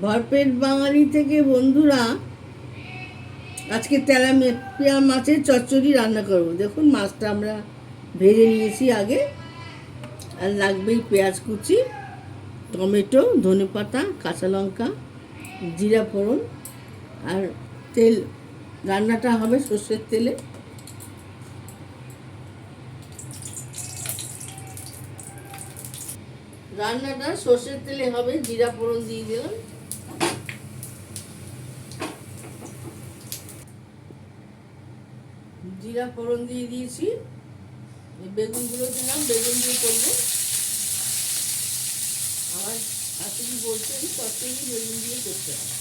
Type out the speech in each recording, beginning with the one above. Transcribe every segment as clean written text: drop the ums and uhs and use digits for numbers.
ভরপেট বাঙালি থেকে বন্ধুরা, আজকে তেলাপিয়া মাছের চচ্চড়ি রান্না করব। দেখুন, মাছটা আমরা ভেজে নিয়েছি আগে। আর লাগবেই পেঁয়াজ কুচি, টমেটো, ধনেপাতা, কাঁচা লঙ্কা, জিরা ফোড়ন আর তেল। রান্নাটা হবে সর্ষের তেলে। রান্নাটা সর্ষের তেলে হবে। জিরা ফোড়ন দিয়ে দিলাম, জিরা ফোড়ন দিয়ে দিয়েছি। বেগুনগুলো দিলাম, বেগুন দিয়ে করবো। আমার শাশুড়ি বলছেন চচ্চড়ি বেগুন দিয়ে করতে হবে।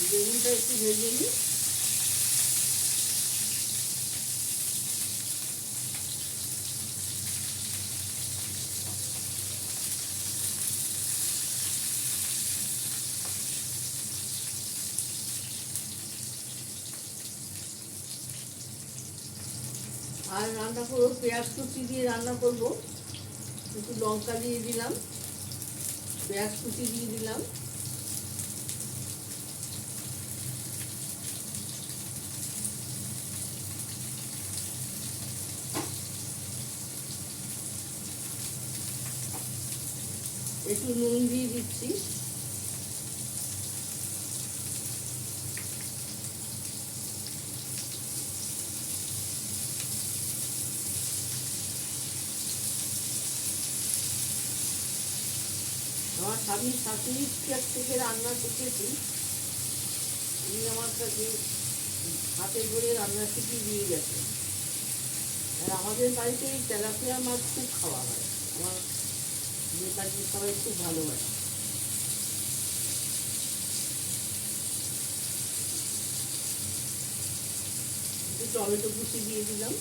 বেগুনটা একটু ভেজে নিই। আর রান্না করবো পেঁয়াজ কুচি দিয়ে রান্না করব। একটু লঙ্কা দিয়ে দিলাম, পেঁয়াজ কুচি দিয়ে দিলাম, একটু নুন দিয়ে দিচ্ছি। আমার স্বামীর শাশুড়ির কাছ থেকে রান্না শিখেছি। উনি আমার কাছে হাতে ধরে রান্না শিখিয়ে দিয়ে গেছে। আর আমাদের বাড়িতে এই তেলাপিয়া মাছ খুব খাওয়া হয়। আমার বাড়িতে সবাই খুব ভালোবাসে। একটু টমেটো কুচি দিয়ে দিলাম।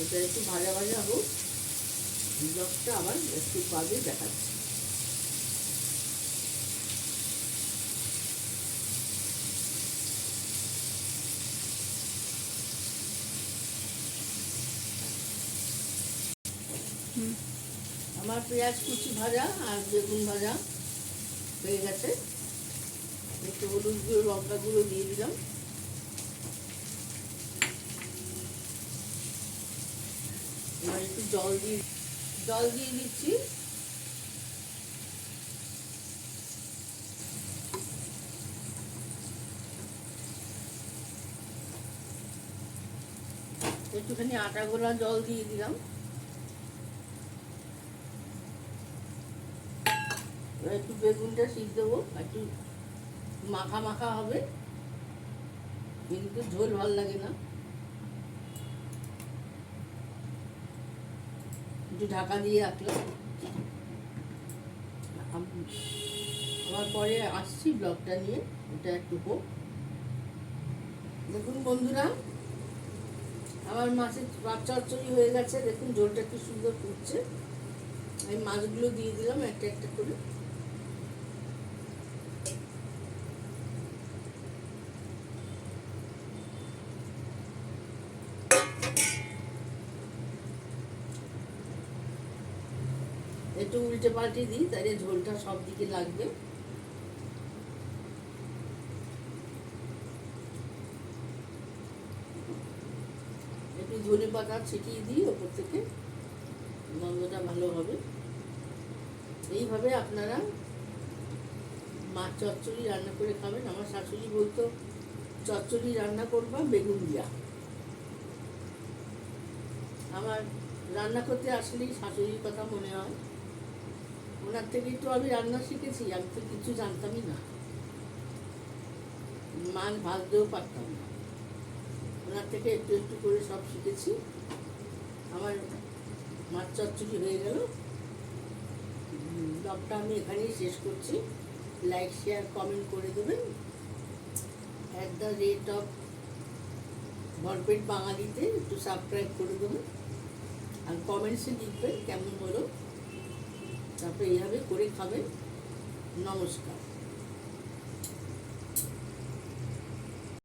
এটা একটু ভাজা ভাজা হোক। ব্লগটা আবার একটু বাদে দেখাচ্ছি। আমার পেঁয়াজ কুচি ভাজা আর বেগুন ভাজা হয়ে গেছে। একটু হলুদ গুঁড়ো, লঙ্কা গুঁড়ো দিয়ে দিলাম। এবার একটু জল দিয়ে দিচ্ছি। একটুখানি আটা গোলা জল দিয়ে দিলাম। এবার একটু বেগুনটা সিদ্ধ দেবো, একটু মাখা মাখা হবে, কিন্তু ঝোল ভাল লাগে না। একটু ঢাকা দিয়ে রাখলাম। আবার পরে আসছি ব্লগটা নিয়ে। এটা একটু হোক। দেখুন বন্ধুরা, আমার মাছের চচ্চড়ি হয়ে গেছে। দেখুন ঝোলটা কি সুন্দর ফুটছে। আমি মাছগুলো দিয়ে দিলাম একটা একটা করে। একটু উল্টে পাল্টে দিই, তাহলে ঝোলটা সব দিকে লাগবে। একটু ধনে পাতা ছিটিয়ে দিই ওপর থেকে, গন্ধটা ভালো হবে। এইভাবে আপনারা মাছ চচ্চড়ি রান্না করে খাবেন। আমার শাশুড়ি বলতো চচ্চড়ি রান্না করবা বেগুন দিয়া। আমার রান্না করতে আসলেই শাশুড়ির কথা মনে হয়। ওনার থেকেই তো আমি রান্না শিখেছি। আমি তো কিছু জানতামই না, মাছ ভাজতেও পারতাম না। ওনার থেকে একটু একটু করে সব শিখেছি। আমার মাছ চচ্চড়ি হয়ে গেল। ব্লগটা আমি এখানেই শেষ করছি। লাইক, শেয়ার, কমেন্ট করে দেবেন। @, ভরপেট বাঙালিতে একটু সাবস্ক্রাইব করে দেবেন। আর কমেন্টসে লিখবেন কেমন হলো। তারপরে এইভাবে করে খাবেন। নমস্কার।